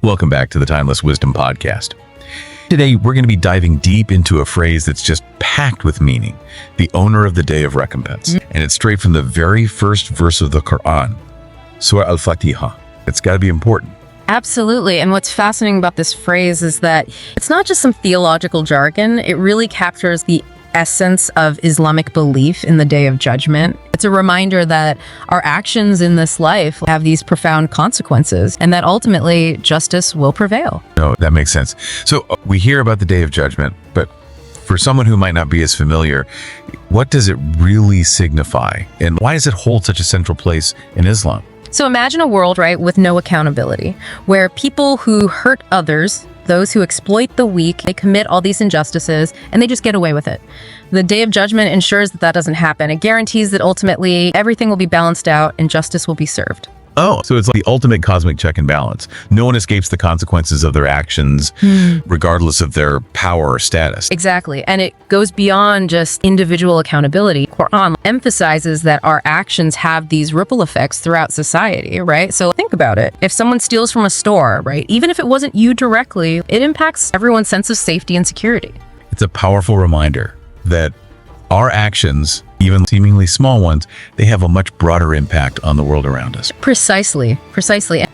Welcome back to the Timeless Wisdom Podcast. Today, we're going to be diving deep into a phrase that's just packed with meaning, the owner of the day of recompense. And it's straight from the very first verse of the Quran, Surah Al-Fatihah. It's got to be important. Absolutely. And what's fascinating about this phrase is that it's not just some theological jargon. It really captures the essence of Islamic belief in the Day of Judgment. It's a reminder that our actions in this life have these profound consequences and that ultimately justice will prevail. No, that makes sense. So we hear about the Day of Judgment, but for someone who might not be as familiar, what does it really signify? And why does it hold such a central place in Islam? So imagine a world, right, with no accountability, where people who hurt others, those who exploit the weak, they commit all these injustices and they just get away with it. The Day of Judgment ensures that that doesn't happen. It guarantees that ultimately everything will be balanced out and justice will be served. Oh, so it's like the ultimate cosmic check and balance. No one escapes the consequences of their actions, regardless of their power or status. Exactly. And it goes beyond just individual accountability. Quran emphasizes that our actions have these ripple effects throughout society, right? So think about it. If someone steals from a store, right, even if it wasn't you directly, it impacts everyone's sense of safety and security. It's a powerful reminder that our actions, even seemingly small ones, they have a much broader impact on the world around us. Precisely.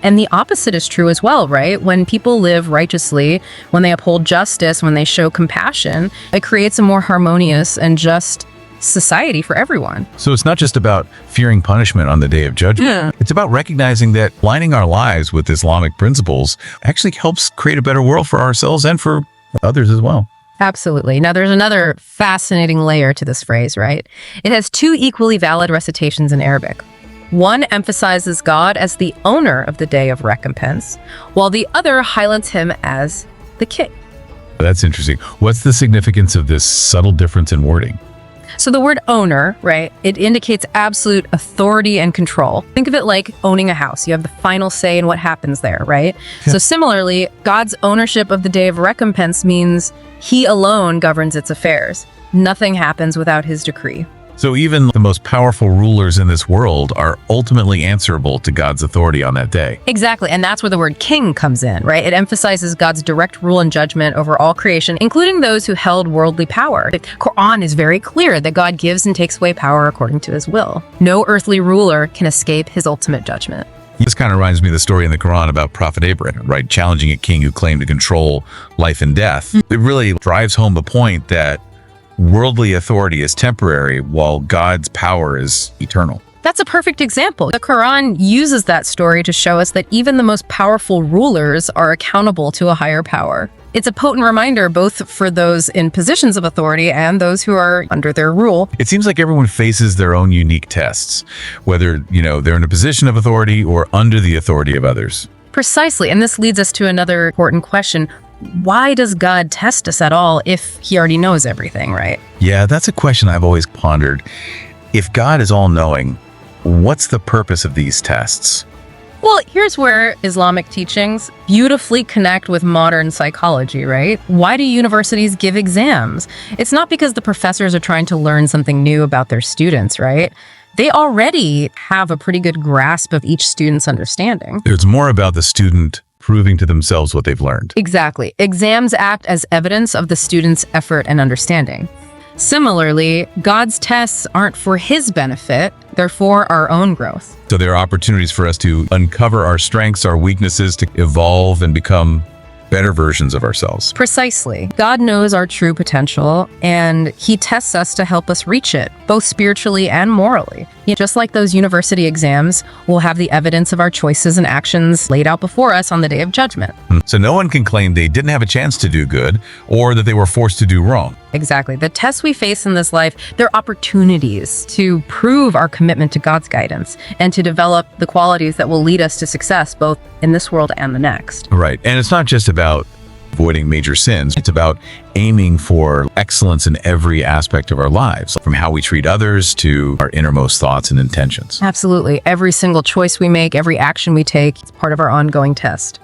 And the opposite is true as well, right? When people live righteously, when they uphold justice, when they show compassion, it creates a more harmonious and just society for everyone. So it's not just about fearing punishment on the Day of Judgment. Yeah. It's about recognizing that aligning our lives with Islamic principles actually helps create a better world for ourselves and for others as well. Absolutely. Now, there's another fascinating layer to this phrase, right? It has two equally valid recitations in Arabic. One emphasizes God as the owner of the day of recompense, while the other highlights him as the king. That's interesting. What's the significance of this subtle difference in wording? So the word owner, right, it indicates absolute authority and control. Think of it like owning a house. You have the final say in what happens there, right? Yeah. So similarly, God's ownership of the day of recompense means he alone governs its affairs. Nothing happens without his decree. So even the most powerful rulers in this world are ultimately answerable to God's authority on that day. Exactly, and that's where the word king comes in, right? It emphasizes God's direct rule and judgment over all creation, including those who held worldly power. The Quran is very clear that God gives and takes away power according to his will. No earthly ruler can escape his ultimate judgment. This kind of reminds me of the story in the Quran about Prophet Abraham, right? Challenging a king who claimed to control life and death. It really drives home the point that worldly authority is temporary while God's power is eternal. That's a perfect example. The Quran uses that story to show us that even the most powerful rulers are accountable to a higher power. It's a potent reminder both for those in positions of authority and those who are under their rule. It seems like everyone faces their own unique tests, whether, they're in a position of authority or under the authority of others. Precisely. And this leads us to another important question. Why does God test us at all if he already knows everything, right? Yeah, that's a question I've always pondered. If God is all-knowing, what's the purpose of these tests? Well, here's where Islamic teachings beautifully connect with modern psychology, right? Why do universities give exams? It's not because the professors are trying to learn something new about their students, right? They already have a pretty good grasp of each student's understanding. It's more about the student proving to themselves what they've learned. Exactly. Exams act as evidence of the student's effort and understanding. Similarly, God's tests aren't for his benefit, they're for our own growth. So there are opportunities for us to uncover our strengths, our weaknesses, to evolve and become better versions of ourselves. Precisely. God knows our true potential, and he tests us to help us reach it, both spiritually and morally. Just like those university exams, we'll have the evidence of our choices and actions laid out before us on the Day of Judgment. So no one can claim they didn't have a chance to do good or that they were forced to do wrong. Exactly. The tests we face in this life, they're opportunities to prove our commitment to God's guidance and to develop the qualities that will lead us to success both in this world and the next. Right. And it's not just about avoiding major sins. It's about aiming for excellence in every aspect of our lives, from how we treat others to our innermost thoughts and intentions. Absolutely. Every single choice we make, every action we take, is part of our ongoing test.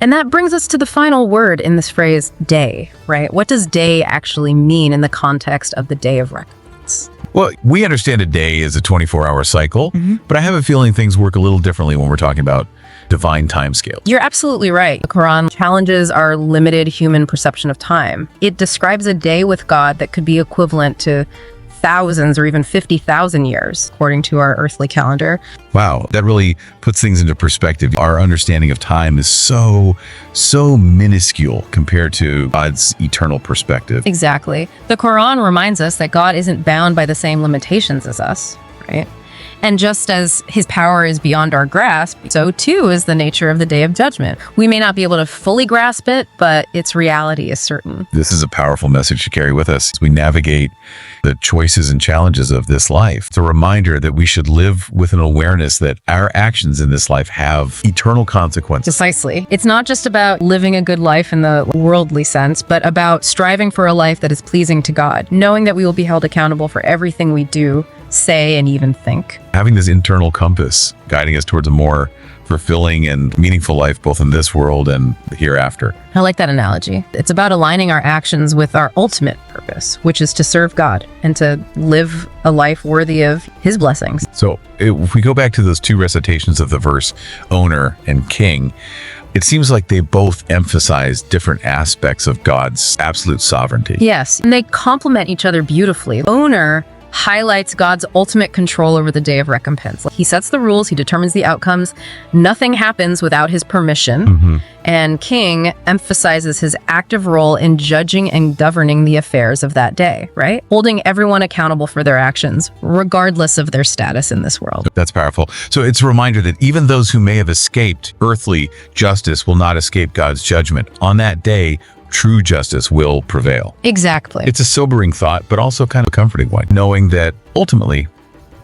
And that brings us to the final word in this phrase, day, right? What does day actually mean in the context of the Day of Recompense? Well, we understand a day is a 24-hour cycle, but I have a feeling things work a little differently when we're talking about divine timescale. You're absolutely right. The Quran challenges our limited human perception of time. It describes a day with God that could be equivalent to thousands or even 50,000 years, according to our earthly calendar. Wow, that really puts things into perspective. Our understanding of time is so minuscule compared to God's eternal perspective. Exactly. The Quran reminds us that God isn't bound by the same limitations as us, right? And just as his power is beyond our grasp, so too is the nature of the Day of Judgment. We may not be able to fully grasp it, but its reality is certain. This is a powerful message to carry with us as we navigate the choices and challenges of this life. It's a reminder that we should live with an awareness that our actions in this life have eternal consequences. Precisely. It's not just about living a good life in the worldly sense, but about striving for a life that is pleasing to God, knowing that we will be held accountable for everything we do, say, and even think. Having this internal compass guiding us towards a more fulfilling and meaningful life, both in this world and the hereafter. I like that analogy. It's about aligning our actions with our ultimate purpose, which is to serve God and to live a life worthy of his blessings. So if we go back to those two recitations of the verse, owner and king, it seems like they both emphasize different aspects of God's absolute sovereignty. Yes, and they complement each other beautifully. Owner highlights God's ultimate control over the day of recompense. He sets the rules, he determines the outcomes. Nothing happens without his permission. And King emphasizes his active role in judging and governing the affairs of that day, right? Holding everyone accountable for their actions, regardless of their status in this world. That's powerful. So it's a reminder that even those who may have escaped earthly justice will not escape God's judgment. On that day, true justice will prevail. Exactly. It's a sobering thought, but also kind of a comforting one, knowing that ultimately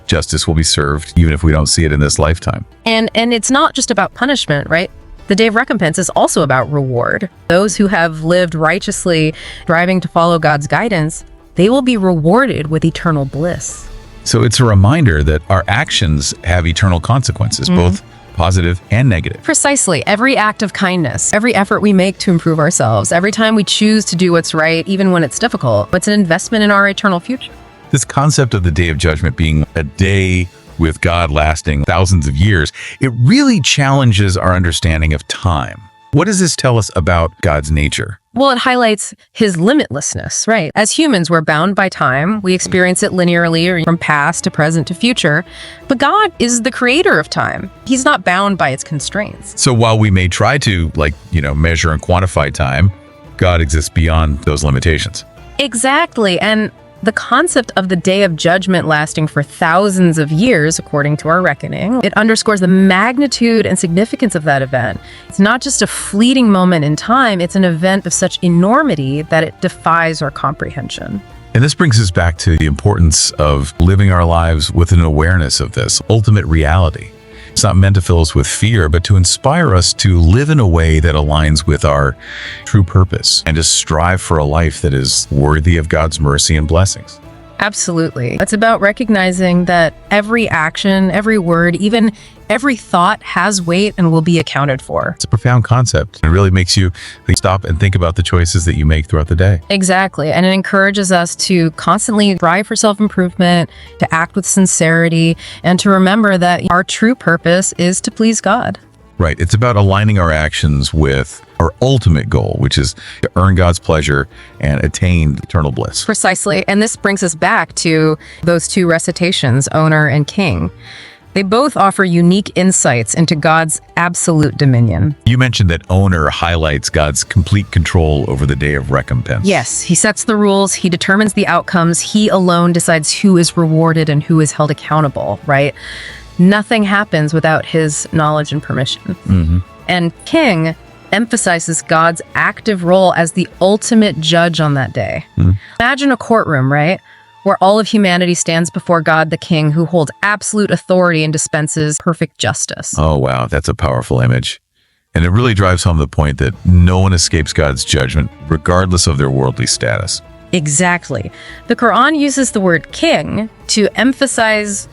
justice will be served, even if we don't see it in this lifetime. And it's not just about punishment, right? The day of recompense is also about reward. Those who have lived righteously, striving to follow God's guidance, they will be rewarded with eternal bliss. So it's a reminder that our actions have eternal consequences, both positive and negative. Precisely. Every act of kindness, every effort we make to improve ourselves, every time we choose to do what's right, even when it's difficult, it's an investment in our eternal future. This concept of the Day of Judgment being a day with God lasting thousands of years, it really challenges our understanding of time. What does this tell us about God's nature? Well, it highlights his limitlessness, right? As humans, we're bound by time. We experience it linearly or from past to present to future. But God is the creator of time. He's not bound by its constraints. So while we may try to, measure and quantify time, God exists beyond those limitations. Exactly. And the concept of the Day of Judgment lasting for thousands of years, according to our reckoning, it underscores the magnitude and significance of that event. It's not just a fleeting moment in time, it's an event of such enormity that it defies our comprehension. And this brings us back to the importance of living our lives with an awareness of this ultimate reality. It's not meant to fill us with fear, but to inspire us to live in a way that aligns with our true purpose and to strive for a life that is worthy of God's mercy and blessings. Absolutely. It's about recognizing that every action, every word, even every thought has weight and will be accounted for. It's a profound concept. It really makes you stop and think about the choices that you make throughout the day. Exactly. And it encourages us to constantly strive for self-improvement, to act with sincerity, and to remember that our true purpose is to please God. Right. It's about aligning our actions with our ultimate goal, which is to earn God's pleasure and attain eternal bliss. Precisely. And this brings us back to those two recitations, Owner and King. They both offer unique insights into God's absolute dominion. You mentioned that Owner highlights God's complete control over the day of recompense. Yes, he sets the rules, he determines the outcomes, he alone decides who is rewarded and who is held accountable, right? Nothing happens without his knowledge and permission. And King emphasizes God's active role as the ultimate judge on that day. Imagine a courtroom, right? Where all of humanity stands before God the King, who holds absolute authority and dispenses perfect justice. Oh, wow. That's a powerful image. And it really drives home the point that no one escapes God's judgment, regardless of their worldly status. Exactly. The Quran uses the word king to emphasize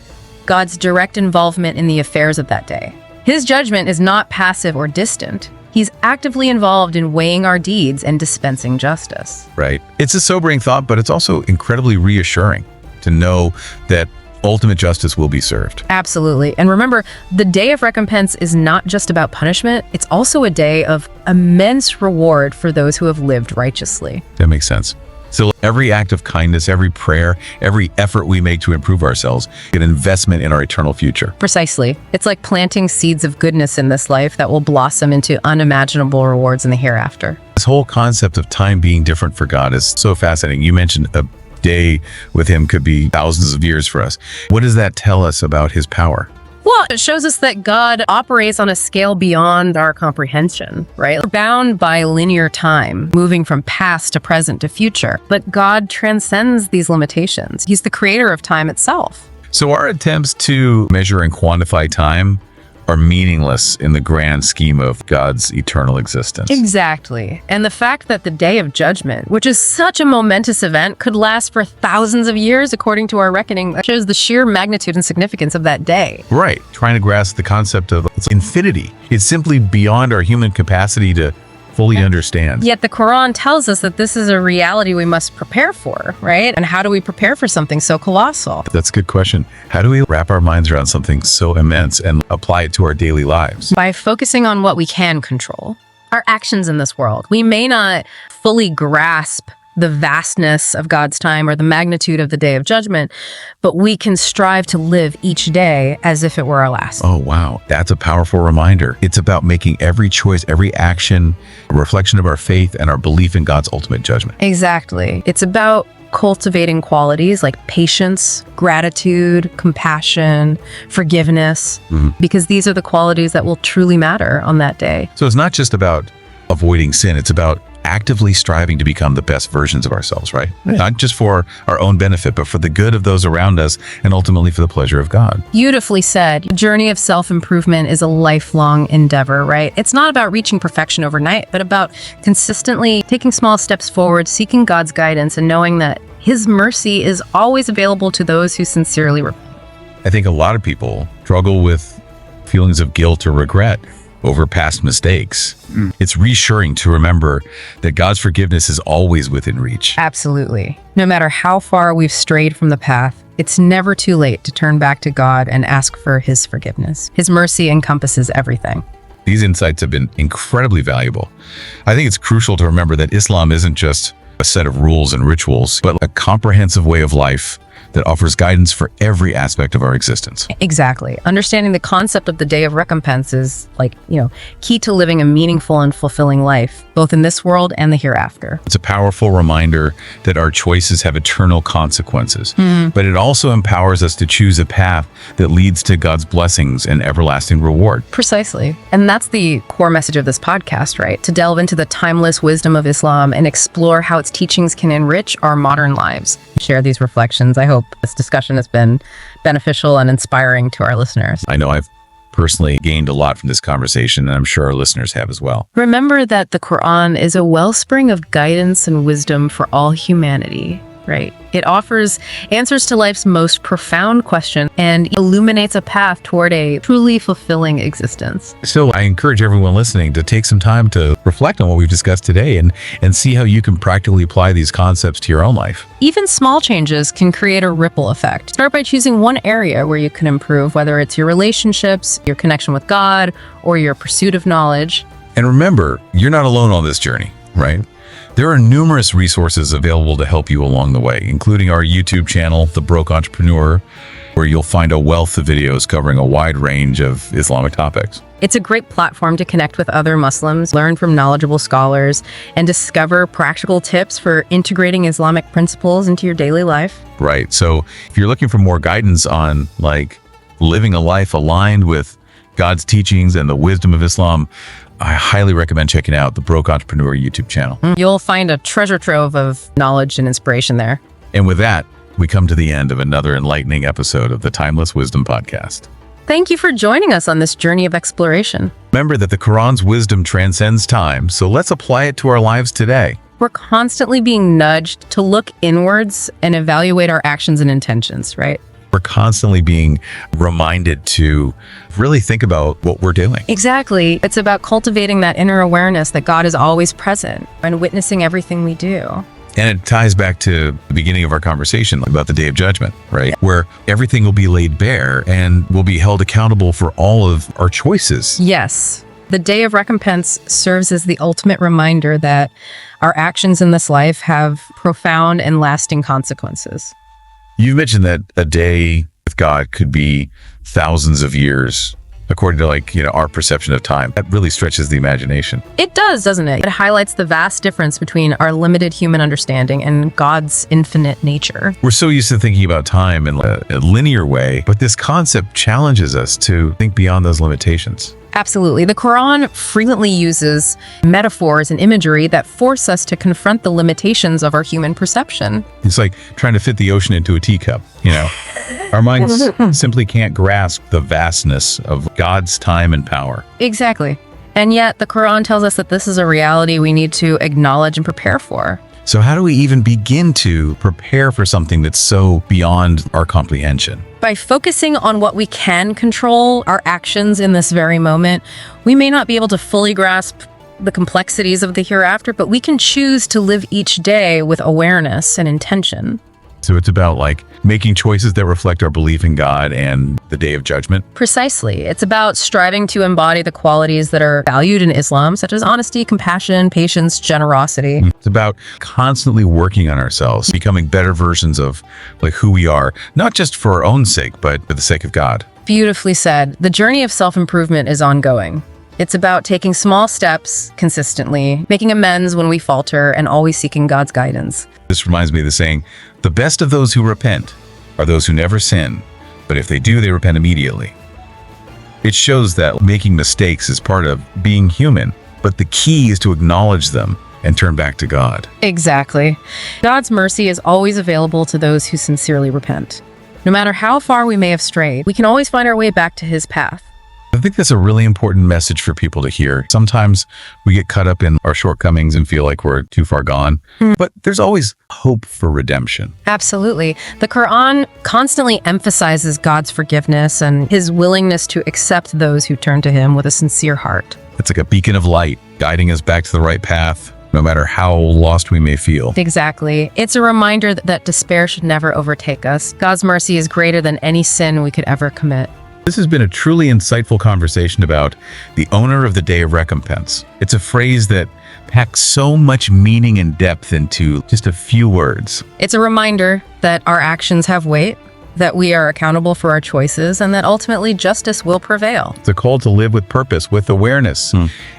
God's direct involvement in the affairs of that day. His judgment is not passive or distant. He's actively involved in weighing our deeds and dispensing justice. Right. It's a sobering thought, but it's also incredibly reassuring. to know that ultimate justice will be served. Absolutely. And remember, the day of recompense is not just about punishment. It's also a day of immense reward for those who have lived righteously. That makes sense. So every act of kindness, every prayer, every effort we make to improve ourselves, an investment in our eternal future. Precisely. It's like planting seeds of goodness in this life that will blossom into unimaginable rewards in the hereafter. This whole concept of time being different for God is so fascinating. You mentioned a day with him could be thousands of years for us. What does that tell us about his power? Well, it shows us that God operates on a scale beyond our comprehension, right? We're bound by linear time, moving from past to present to future. But God transcends these limitations. He's the creator of time itself. So our attempts to measure and quantify time are meaningless in the grand scheme of God's eternal existence. Exactly. And the fact that the Day of Judgment, which is such a momentous event, could last for thousands of years, according to our reckoning, shows the sheer magnitude and significance of that day. Right. Trying to grasp the concept of infinity. It's simply beyond our human capacity to fully understand. Yet the Quran tells us that this is a reality we must prepare for, right? And how do we prepare for something so colossal? That's a good question. How do we wrap our minds around something so immense and apply it to our daily lives? By focusing on what we can control, our actions in this world. We may not fully grasp the vastness of God's time or the magnitude of the Day of Judgment, but we can strive to live each day as if it were our last. Oh, wow. That's a powerful reminder. It's about making every choice, every action, a reflection of our faith and our belief in God's ultimate judgment. Exactly. It's about cultivating qualities like patience, gratitude, compassion, forgiveness, because these are the qualities that will truly matter on that day. So it's not just about avoiding sin. It's about actively striving to become the best versions of ourselves, right? Not just for our own benefit, but for the good of those around us and ultimately for the pleasure of God. Beautifully said. The journey of self-improvement is a lifelong endeavor, right? It's not about reaching perfection overnight, but about consistently taking small steps forward, seeking God's guidance, and knowing that His mercy is always available to those who sincerely repent. I think a lot of people struggle with feelings of guilt or regret over past mistakes. It's reassuring to remember that God's forgiveness is always within reach. Absolutely. No matter how far we've strayed from the path, it's never too late to turn back to God and ask for His forgiveness. His mercy encompasses everything. These insights have been incredibly valuable. I think it's crucial to remember that Islam isn't just a set of rules and rituals, but a comprehensive way of life that offers guidance for every aspect of our existence. Exactly. Understanding the concept of the Day of Recompense is key to living a meaningful and fulfilling life, both in this world and the hereafter. It's a powerful reminder that our choices have eternal consequences, but it also empowers us to choose a path that leads to God's blessings and everlasting reward. Precisely. And that's the core message of this podcast, right? To delve into the timeless wisdom of Islam and explore how its teachings can enrich our modern lives. Share these reflections. I hope this discussion has been beneficial and inspiring to our listeners. I know I've personally gained a lot from this conversation, and I'm sure our listeners have as well. Remember that the Quran is a wellspring of guidance and wisdom for all humanity, right? It offers answers to life's most profound question and illuminates a path toward a truly fulfilling existence. So I encourage everyone listening to take some time to reflect on what we've discussed today and see how you can practically apply these concepts to your own life. Even small changes can create a ripple effect. Start by choosing one area where you can improve, whether it's your relationships, your connection with God, or your pursuit of knowledge. And remember, you're not alone on this journey, right? There are numerous resources available to help you along the way, including our YouTube channel, The Broke Entrepreneur, where you'll find a wealth of videos covering a wide range of Islamic topics. It's a great platform to connect with other Muslims, learn from knowledgeable scholars, and discover practical tips for integrating Islamic principles into your daily life. Right. So if you're looking for more guidance on living a life aligned with God's teachings and the wisdom of Islam, I highly recommend checking out the Broke Entrepreneur YouTube channel. You'll find a treasure trove of knowledge and inspiration there. And with that, we come to the end of another enlightening episode of the Timeless Wisdom Podcast. Thank you for joining us on this journey of exploration. Remember that the Quran's wisdom transcends time, so let's apply it to our lives today. We're constantly being nudged to look inwards and evaluate our actions and intentions, right? We're constantly being reminded to really think about what we're doing. Exactly. It's about cultivating that inner awareness that God is always present and witnessing everything we do. And it ties back to the beginning of our conversation about the Day of Judgment, right? Where everything will be laid bare and we'll be held accountable for all of our choices. Yes. The Day of Recompense serves as the ultimate reminder that our actions in this life have profound and lasting consequences. You mentioned that a day with God could be thousands of years, according to our perception of time. That really stretches the imagination. It does, doesn't it? It highlights the vast difference between our limited human understanding and God's infinite nature. We're so used to thinking about time in a linear way, but this concept challenges us to think beyond those limitations. Absolutely. The Quran frequently uses metaphors and imagery that force us to confront the limitations of our human perception. It's like trying to fit the ocean into a teacup, Our minds simply can't grasp the vastness of God's time and power. Exactly. And yet the Quran tells us that this is a reality we need to acknowledge and prepare for. So how do we even begin to prepare for something that's so beyond our comprehension? By focusing on what we can control, our actions in this very moment, we may not be able to fully grasp the complexities of the hereafter, but we can choose to live each day with awareness and intention. So it's about making choices that reflect our belief in God and the Day of Judgment. Precisely. It's about striving to embody the qualities that are valued in Islam, such as honesty, compassion, patience, generosity. It's about constantly working on ourselves, becoming better versions of who we are, not just for our own sake, but for the sake of God. Beautifully said. The journey of self-improvement is ongoing. It's about taking small steps consistently, making amends when we falter, and always seeking God's guidance. This reminds me of the saying, the best of those who repent are those who never sin, but if they do, they repent immediately. It shows that making mistakes is part of being human, but the key is to acknowledge them and turn back to God. Exactly. God's mercy is always available to those who sincerely repent. No matter how far we may have strayed, we can always find our way back to His path. I think that's a really important message for people to hear. Sometimes we get caught up in our shortcomings and feel like we're too far gone, but there's always hope for redemption. Absolutely. The Quran constantly emphasizes God's forgiveness and His willingness to accept those who turn to Him with a sincere heart. It's like a beacon of light, guiding us back to the right path, no matter how lost we may feel. Exactly. It's a reminder that despair should never overtake us. God's mercy is greater than any sin we could ever commit. This has been a truly insightful conversation about the owner of the Day of Recompense. It's a phrase that packs so much meaning and depth into just a few words. It's a reminder that our actions have weight, that we are accountable for our choices, and that ultimately justice will prevail. It's a call to live with purpose, with awareness,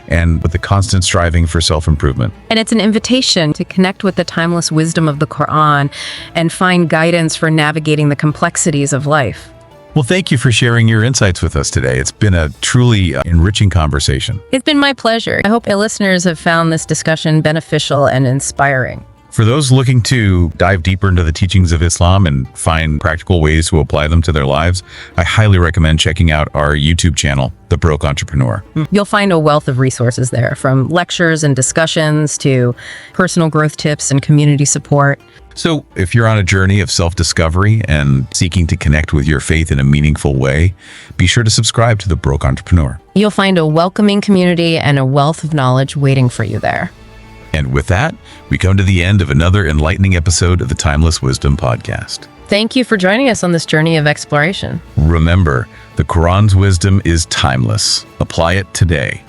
and with the constant striving for self-improvement. And it's an invitation to connect with the timeless wisdom of the Quran and find guidance for navigating the complexities of life. Well, thank you for sharing your insights with us today. It's been a truly enriching conversation. It's been my pleasure. I hope our listeners have found this discussion beneficial and inspiring. For those looking to dive deeper into the teachings of Islam and find practical ways to apply them to their lives, I highly recommend checking out our YouTube channel, The Broke Entrepreneur. You'll find a wealth of resources there, from lectures and discussions to personal growth tips and community support. So if you're on a journey of self-discovery and seeking to connect with your faith in a meaningful way, be sure to subscribe to The Broke Entrepreneur. You'll find a welcoming community and a wealth of knowledge waiting for you there. And with that, we come to the end of another enlightening episode of the Timeless Wisdom Podcast. Thank you for joining us on this journey of exploration. Remember, the Quran's wisdom is timeless. Apply it today.